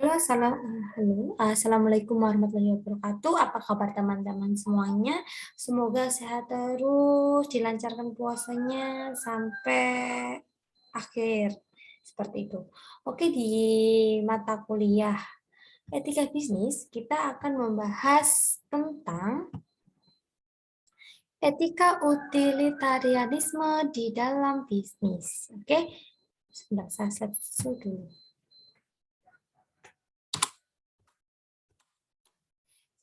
Assalamualaikum warahmatullahi wabarakatuh. Apa kabar teman-teman semuanya? Semoga sehat terus, dilancarkan puasanya sampai akhir. Seperti itu. Oke, di mata kuliah etika bisnis, kita akan membahas tentang etika utilitarianisme di dalam bisnis. Oke, sebentar saya slide dulu.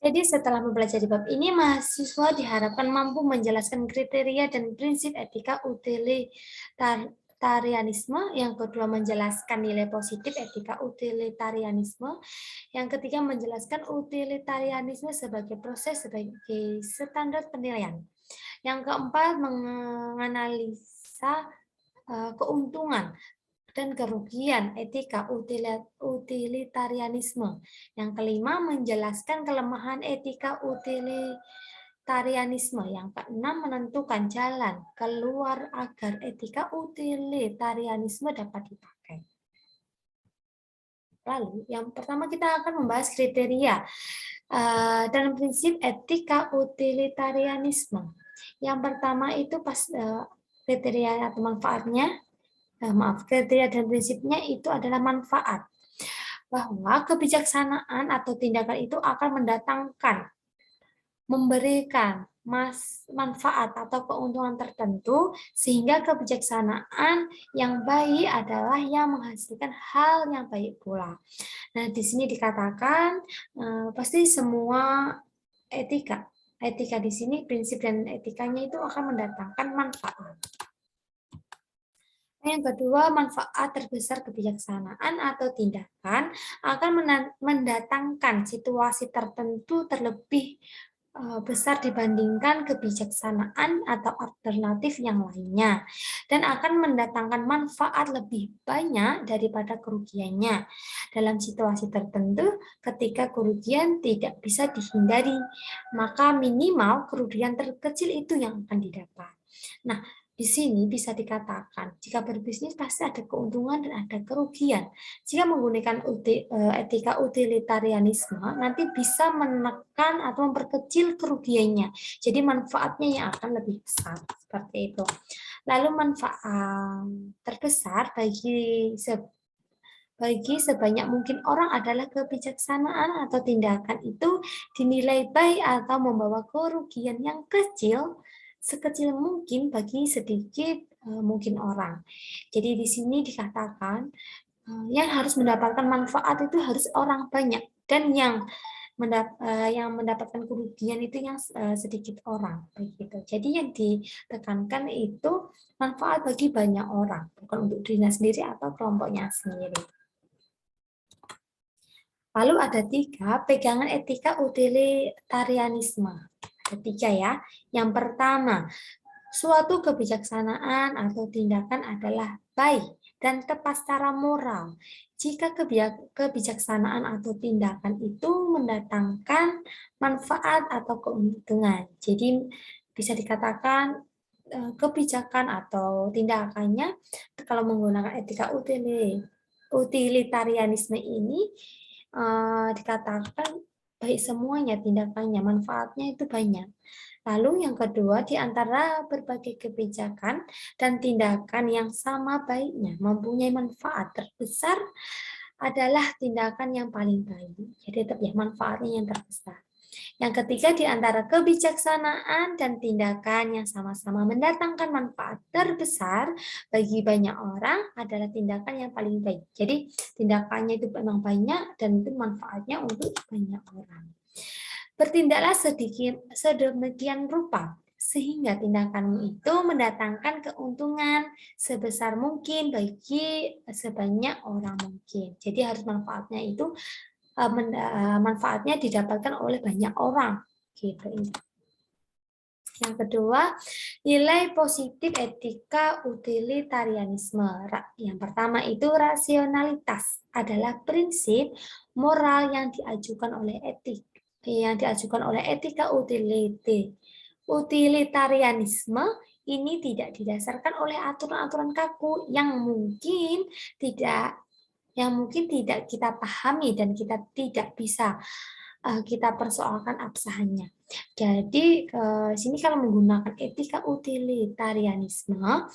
Jadi setelah mempelajari bab ini, mahasiswa diharapkan mampu menjelaskan kriteria dan prinsip etika utilitarianisme. Yang kedua, menjelaskan nilai positif etika utilitarianisme. Yang ketiga, menjelaskan utilitarianisme sebagai proses sebagai standar penilaian. Yang keempat, menganalisa keuntungan dan kerugian etika utilitarianisme. Yang kelima, menjelaskan kelemahan etika utilitarianisme. Yang keenam, menentukan jalan keluar agar etika utilitarianisme dapat dipakai. Lalu, yang pertama kita akan membahas kriteria dalam prinsip etika utilitarianisme. Yang pertama itu kriteria atau manfaatnya. Kriteria dan prinsipnya itu adalah manfaat. Bahwa kebijaksanaan atau tindakan itu akan mendatangkan, memberikan manfaat atau keuntungan tertentu, sehingga kebijaksanaan yang baik adalah yang menghasilkan hal yang baik pula. Nah, di sini dikatakan pasti semua etika di sini, prinsip dan etikanya itu akan mendatangkan manfaat. Yang kedua, manfaat terbesar kebijaksanaan atau tindakan akan mendatangkan situasi tertentu terlebih besar dibandingkan kebijaksanaan atau alternatif yang lainnya, dan akan mendatangkan manfaat lebih banyak daripada kerugiannya. Dalam situasi tertentu, ketika kerugian tidak bisa dihindari, maka minimal kerugian terkecil itu yang akan didapat. Nah, di sini bisa dikatakan, jika berbisnis pasti ada keuntungan dan ada kerugian. Jika menggunakan etika utilitarianisme, nanti bisa menekan atau memperkecil kerugiannya. Jadi manfaatnya yang akan lebih besar. Seperti itu. Lalu manfaat terbesar bagi sebanyak mungkin orang adalah kebijaksanaan atau tindakan itu dinilai baik atau membawa kerugian yang kecil, sekecil mungkin bagi sedikit mungkin orang. Jadi di sini dikatakan yang harus mendapatkan manfaat itu harus orang banyak, dan yang mendapatkan kerugian itu yang sedikit orang, begitu. Jadi yang ditekankan itu manfaat bagi banyak orang, bukan untuk dirinya sendiri atau kelompoknya sendiri. Lalu ada 3 pegangan etika utilitarianisme. Ada 3 ya. Yang pertama, suatu kebijaksanaan atau tindakan adalah baik dan tepat secara moral jika kebijaksanaan atau tindakan itu mendatangkan manfaat atau keuntungan. Jadi bisa dikatakan kebijakan atau tindakannya kalau menggunakan etika utilitarianisme ini dikatakan baik semuanya tindakannya, manfaatnya itu banyak. Lalu yang kedua, di antara berbagai kebijakan dan tindakan yang sama baiknya, mempunyai manfaat terbesar adalah tindakan yang paling baik. Jadi tetap ya manfaatnya yang terbesar. Yang ketiga, di antara kebijaksanaan dan tindakan yang sama-sama mendatangkan manfaat terbesar bagi banyak orang adalah tindakan yang paling baik. Jadi tindakannya itu memang banyak dan itu manfaatnya untuk banyak orang. Bertindaklah sedemikian rupa sehingga tindakanmu itu mendatangkan keuntungan sebesar mungkin bagi sebanyak orang mungkin. Jadi harus manfaatnya didapatkan oleh banyak orang, gitu. Yang kedua, nilai positif etika utilitarianisme. Yang pertama itu rasionalitas adalah prinsip moral yang diajukan oleh etika utilitarianisme ini tidak didasarkan oleh aturan-aturan kaku yang mungkin tidak yang mungkin tidak kita pahami dan kita tidak bisa kita persoalkan absahannya. Jadi sini kalau menggunakan etika utilitarianisme,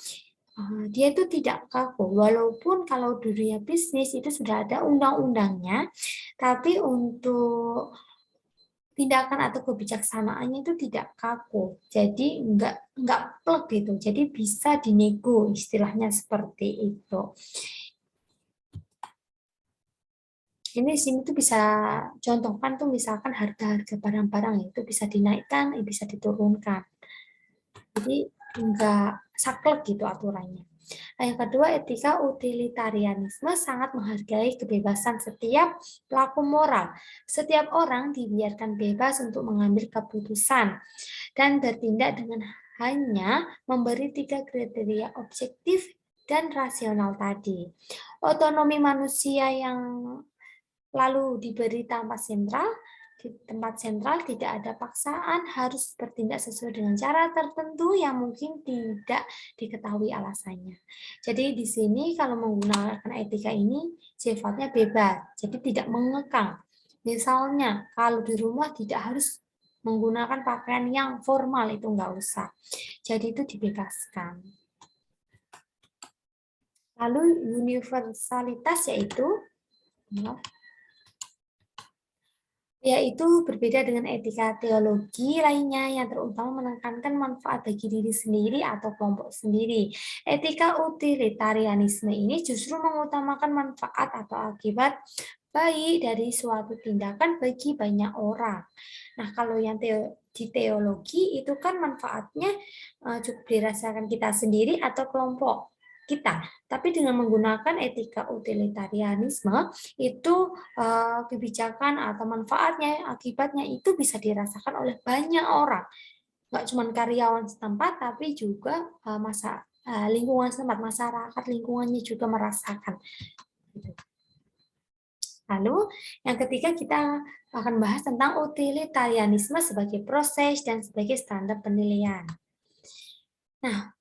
dia itu tidak kaku, walaupun kalau dunia bisnis itu sudah ada undang-undangnya, tapi untuk tindakan atau kebijaksanaannya itu tidak kaku, jadi nggak plek gitu, jadi bisa dinego, istilahnya seperti itu. Ini sini tuh bisa contohkan tuh misalkan harga-harga barang-barang itu bisa dinaikkan, bisa diturunkan. Jadi enggak saklek gitu aturannya. Nah, yang kedua, etika utilitarianisme sangat menghargai kebebasan setiap pelaku moral. Setiap orang dibiarkan bebas untuk mengambil keputusan dan bertindak dengan hanya memberi 3 kriteria objektif dan rasional tadi. Otonomi manusia yang lalu diberi tempat sentral, di tempat sentral tidak ada paksaan, harus bertindak sesuai dengan cara tertentu yang mungkin tidak diketahui alasannya. Jadi di sini kalau menggunakan etika ini sifatnya bebas, jadi tidak mengekang. Misalnya kalau di rumah tidak harus menggunakan pakaian yang formal, itu enggak usah. Jadi itu dibebaskan. Lalu universalitas yaitu berbeda dengan etika teologi lainnya yang terutama menekankan manfaat bagi diri sendiri atau kelompok sendiri. Etika utilitarianisme ini justru mengutamakan manfaat atau akibat baik dari suatu tindakan bagi banyak orang. Nah, kalau yang di teologi itu kan manfaatnya cukup dirasakan kita sendiri atau kelompok kita. Tapi dengan menggunakan etika utilitarianisme itu kebijakan atau manfaatnya, akibatnya itu bisa dirasakan oleh banyak orang. Nggak cuma karyawan setempat, tapi juga lingkungan setempat, masyarakat lingkungannya juga merasakan. Lalu yang ketiga kita akan bahas tentang utilitarianisme sebagai proses dan sebagai standar penilaian. Nah,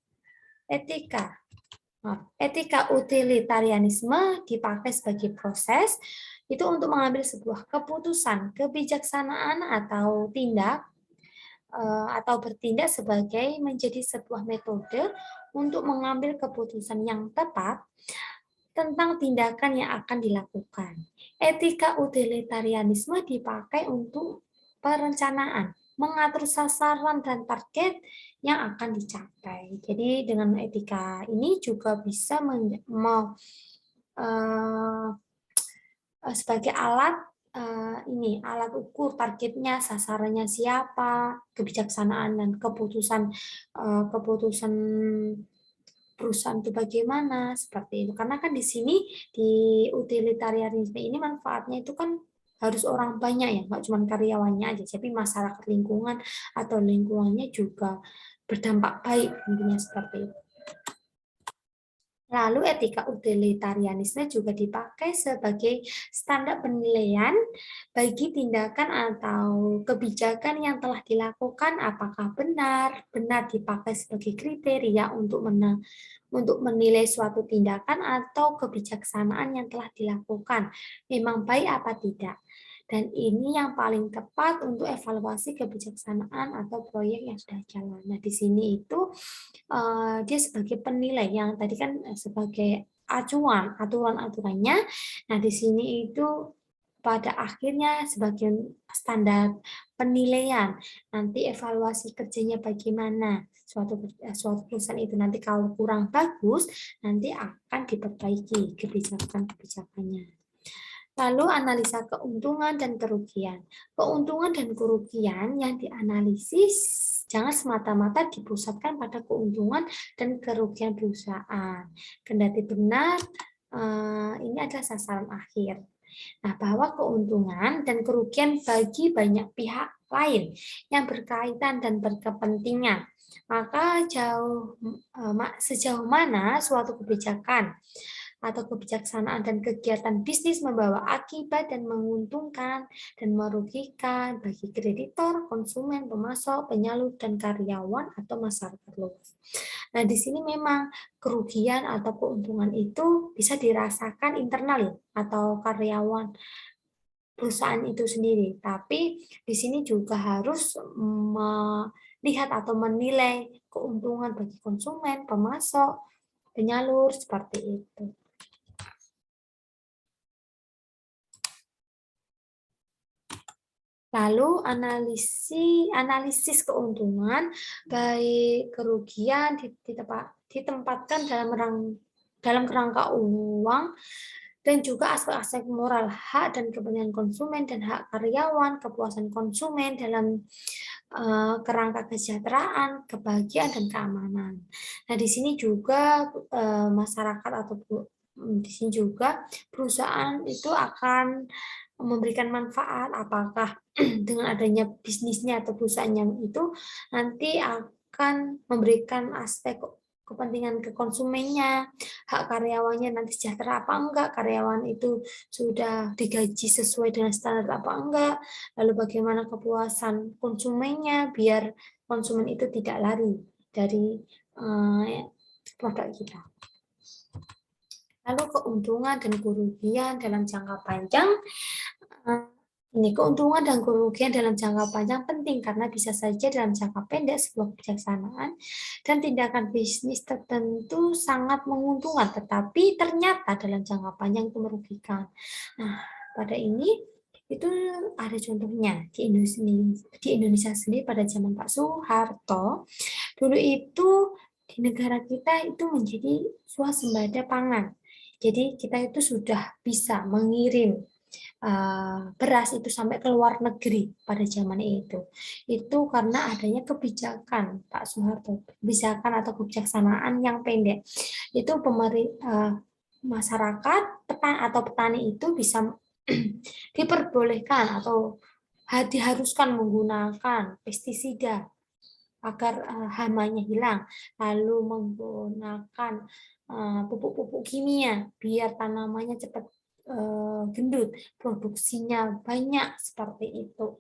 etika utilitarianisme dipakai sebagai proses itu untuk mengambil sebuah keputusan, kebijaksanaan atau atau bertindak sebagai menjadi sebuah metode untuk mengambil keputusan yang tepat tentang tindakan yang akan dilakukan. Etika utilitarianisme dipakai untuk perencanaan, mengatur sasaran dan target yang akan dicapai. Jadi dengan etika ini juga bisa sebagai alat alat ukur targetnya, sasarannya siapa, kebijaksanaan dan keputusan perusahaan itu bagaimana, seperti itu. Karena kan di sini di utilitarianisme ini manfaatnya itu kan harus orang banyak ya, nggak cuma karyawannya aja, tapi masyarakat lingkungan atau lingkungannya juga berdampak baik, intinya seperti itu. Lalu etika utilitarianisme juga dipakai sebagai standar penilaian bagi tindakan atau kebijakan yang telah dilakukan apakah benar dipakai sebagai kriteria untuk menilai suatu tindakan atau kebijaksanaan yang telah dilakukan memang baik apa tidak. Dan ini yang paling tepat untuk evaluasi kebijaksanaan atau proyek yang sudah jalan. Nah, di sini itu dia sebagai penilai yang tadi kan sebagai acuan, aturan-aturannya. Nah, di sini itu pada akhirnya sebagai standar penilaian. Nanti evaluasi kerjanya bagaimana. Suatu perusahaan itu nanti kalau kurang bagus, nanti akan diperbaiki kebijakan-kebijakannya. Lalu analisa keuntungan dan kerugian. Keuntungan dan kerugian yang dianalisis jangan semata-mata dipusatkan pada keuntungan dan kerugian perusahaan. Kendati benar, ini adalah sasaran akhir. Nah, bahwa keuntungan dan kerugian bagi banyak pihak lain yang berkaitan dan berkepentingan. Maka sejauh mana suatu kebijakan atau kebijaksanaan dan kegiatan bisnis membawa akibat dan menguntungkan dan merugikan bagi kreditor, konsumen, pemasok, penyalur, dan karyawan atau masyarakat luas. Nah, di sini memang kerugian atau keuntungan itu bisa dirasakan internal ya, atau karyawan perusahaan itu sendiri. Tapi di sini juga harus melihat atau menilai keuntungan bagi konsumen, pemasok, penyalur, seperti itu. Lalu analisis keuntungan baik kerugian ditempatkan dalam kerangka uang dan juga aspek-aspek moral, hak dan kepentingan konsumen dan hak karyawan, kepuasan konsumen dalam kerangka kesejahteraan, kebahagiaan dan keamanan. Nah, di sini juga masyarakat atau di sini juga perusahaan itu akan memberikan manfaat, apakah dengan adanya bisnisnya atau perusahaannya itu nanti akan memberikan aspek kepentingan ke konsumennya, hak karyawannya nanti sejahtera apa enggak, karyawan itu sudah digaji sesuai dengan standar apa enggak, lalu bagaimana kepuasan konsumennya biar konsumen itu tidak lari dari produk kita. Lalu keuntungan dan kerugian dalam jangka panjang. Ini keuntungan dan kerugian dalam jangka panjang penting karena bisa saja dalam jangka pendek sebuah kebijaksanaan dan tindakan bisnis tertentu sangat menguntungkan, tetapi ternyata dalam jangka panjang itu merugikan. Nah, pada ini itu ada contohnya di Indonesia sendiri pada zaman Pak Soeharto. Dulu itu di negara kita itu menjadi swasembada pangan. Jadi kita itu sudah bisa mengirim beras itu sampai ke luar negeri pada zaman itu. Itu karena adanya kebijakan Pak Soeharto, kebijakan atau kebijaksanaan yang pendek. Itu masyarakat atau petani itu bisa diperbolehkan atau diharuskan menggunakan pestisida agar hamanya hilang, lalu menggunakan pupuk-pupuk kimia biar tanamannya cepat gendut, produksinya banyak, seperti itu.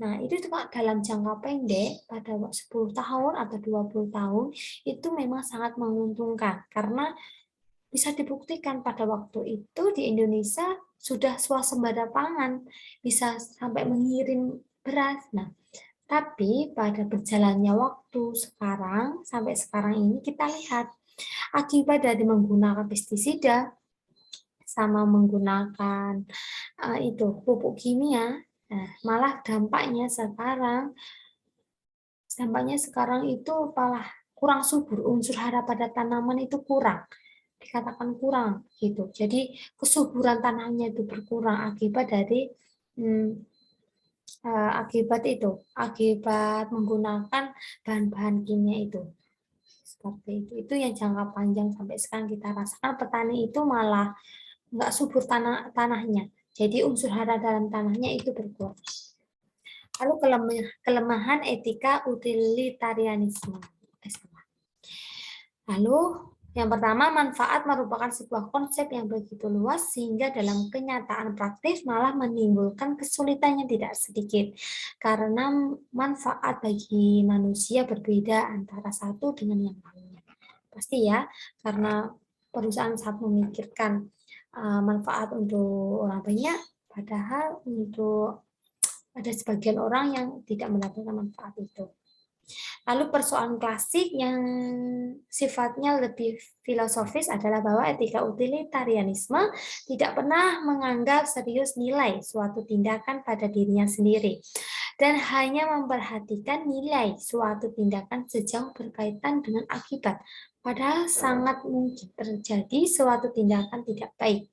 Nah, itu cuma dalam jangka pendek pada 10 tahun atau 20 tahun itu memang sangat menguntungkan karena bisa dibuktikan pada waktu itu di Indonesia sudah swasembada pangan, bisa sampai mengirim beras. Nah, tapi pada berjalannya waktu sampai sekarang ini kita lihat akibat dari menggunakan pestisida sama menggunakan itu pupuk kimia, nah, malah dampaknya sekarang itu malah kurang subur, unsur hara pada tanaman itu kurang, dikatakan kurang gitu. Jadi kesuburan tanahnya itu berkurang akibat dari akibat menggunakan bahan-bahan kimia itu. Seperti itu yang jangka panjang sampai sekarang kita rasakan, petani itu malah nggak subur tanahnya. Jadi unsur hara dalam tanahnya itu berkurang. Lalu kelemahan etika utilitarianisme. Lalu yang pertama, manfaat merupakan sebuah konsep yang begitu luas sehingga dalam kenyataan praktis malah menimbulkan kesulitan yang tidak sedikit. Karena manfaat bagi manusia berbeda antara satu dengan yang lainnya. Pasti ya, karena perusahaan saat memikirkan manfaat untuk orang banyak, padahal untuk ada sebagian orang yang tidak mendapatkan manfaat itu. Lalu persoalan klasik yang sifatnya lebih filosofis adalah bahwa etika utilitarianisme tidak pernah menganggap serius nilai suatu tindakan pada dirinya sendiri dan hanya memperhatikan nilai suatu tindakan sejauh berkaitan dengan akibat. Padahal sangat mungkin terjadi suatu tindakan tidak baik,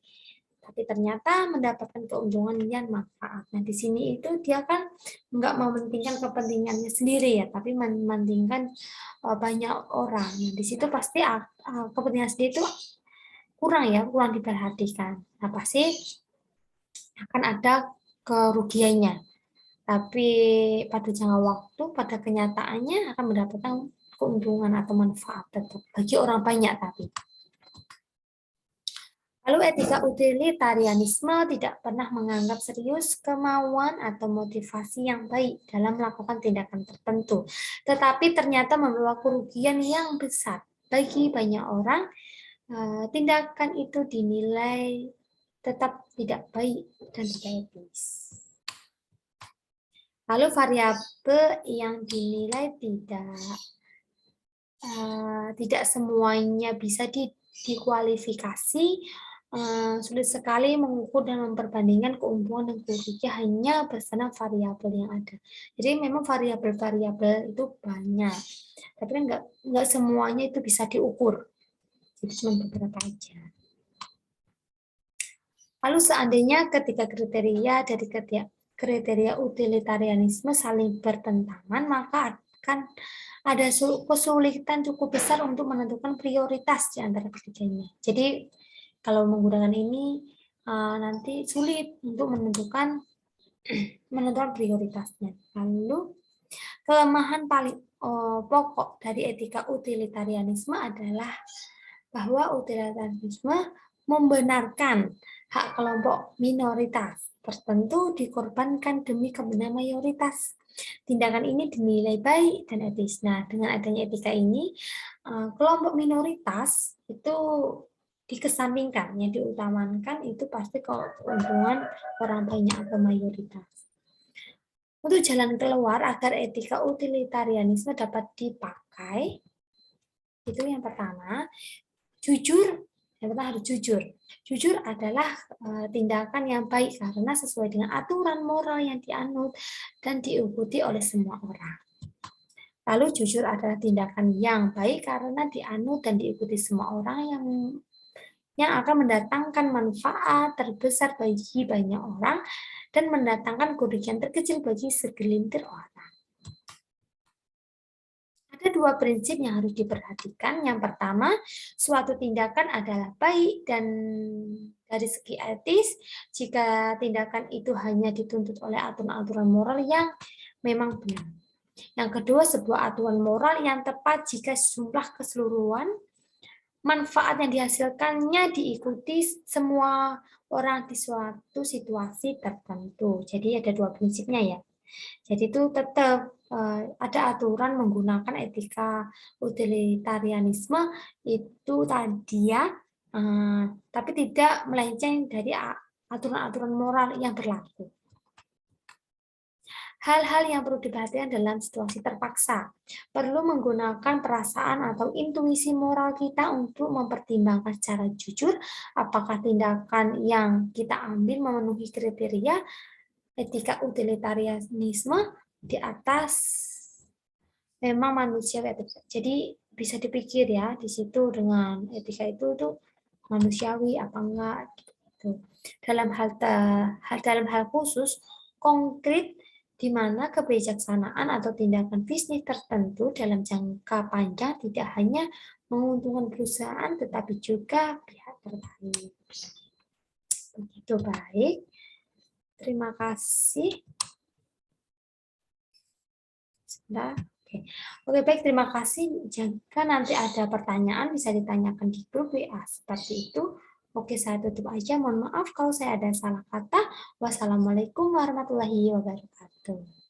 tapi ternyata mendapatkan keuntungan dan manfaat. Nah, di sini itu dia kan nggak mementingkan kepentingannya sendiri ya, tapi mementingkan banyak orang. Nah, di situ pasti kepentingan sendiri itu kurang diperhatikan. Nah, pasti akan ada kerugiannya. Tapi pada jangka waktu, pada kenyataannya akan mendapatkan keuntungan atau manfaat tetap bagi orang banyak tapi. Lalu etika utilitarianisme tidak pernah menganggap serius kemauan atau motivasi yang baik dalam melakukan tindakan tertentu, tetapi ternyata membawa kerugian yang besar bagi banyak orang, tindakan itu dinilai tetap tidak baik dan tidak etis. Lalu variabel yang dinilai tidak semuanya bisa dikualifikasi, sulit sekali mengukur dan memperbandingkan keuntungan dan kerugian hanya berdasarkan variabel yang ada. Jadi memang variabel-variabel itu banyak, tapi kan nggak semuanya itu bisa diukur. Jadi cuma beberapa aja. Lalu seandainya ketika kriteria utilitarianisme saling bertentangan, maka akan ada kesulitan cukup besar untuk menentukan prioritas di antara ketiganya. Jadi kalau menggunakan ini nanti sulit untuk menentukan prioritasnya. Lalu kelemahan paling pokok dari etika utilitarianisme adalah bahwa utilitarianisme membenarkan hak kelompok minoritas tertentu dikorbankan demi kepentingan mayoritas. Tindakan ini dinilai baik dan etis. Nah, dengan adanya etika ini, kelompok minoritas itu dikesampingkan, yang diutamakan itu pasti keuntungan orang banyak atau mayoritas. Untuk jalan keluar agar etika utilitarianisme dapat dipakai, itu yang pertama, jujur. Yang pertama harus jujur. Jujur adalah tindakan yang baik karena sesuai dengan aturan moral yang dianut dan diikuti oleh semua orang. Lalu jujur adalah tindakan yang baik karena dianut dan diikuti semua orang yang akan mendatangkan manfaat terbesar bagi banyak orang dan mendatangkan kerugian terkecil bagi segelintir orang. Ada dua prinsip yang harus diperhatikan. Yang pertama, suatu tindakan adalah baik dan dari segi etis jika tindakan itu hanya dituntut oleh aturan-aturan moral yang memang benar. Yang kedua, sebuah aturan moral yang tepat jika jumlah keseluruhan manfaat yang dihasilkannya diikuti semua orang di suatu situasi tertentu. Jadi ada dua prinsipnya ya. Jadi itu tetap ada aturan menggunakan etika utilitarianisme itu tadi ya, tapi tidak melenceng dari aturan-aturan moral yang berlaku. Hal-hal yang perlu diperhatikan dalam situasi terpaksa. Perlu menggunakan perasaan atau intuisi moral kita untuk mempertimbangkan secara jujur apakah tindakan yang kita ambil memenuhi kriteria etika utilitarianisme di atas memang manusia. Jadi bisa dipikir ya di situ dengan etika itu tuh manusiawi apa enggak gitu. Dalam hal khusus konkret di mana kebijaksanaan atau tindakan bisnis tertentu dalam jangka panjang tidak hanya menguntungkan perusahaan tetapi juga pihak terkait. Begitu baik. Terima kasih. Sudah. Oke, baik, terima kasih. Jika nanti ada pertanyaan bisa ditanyakan di grup WA seperti itu. Oke, saya tutup aja. Mohon maaf kalau saya ada salah kata. Wassalamualaikum warahmatullahi wabarakatuh.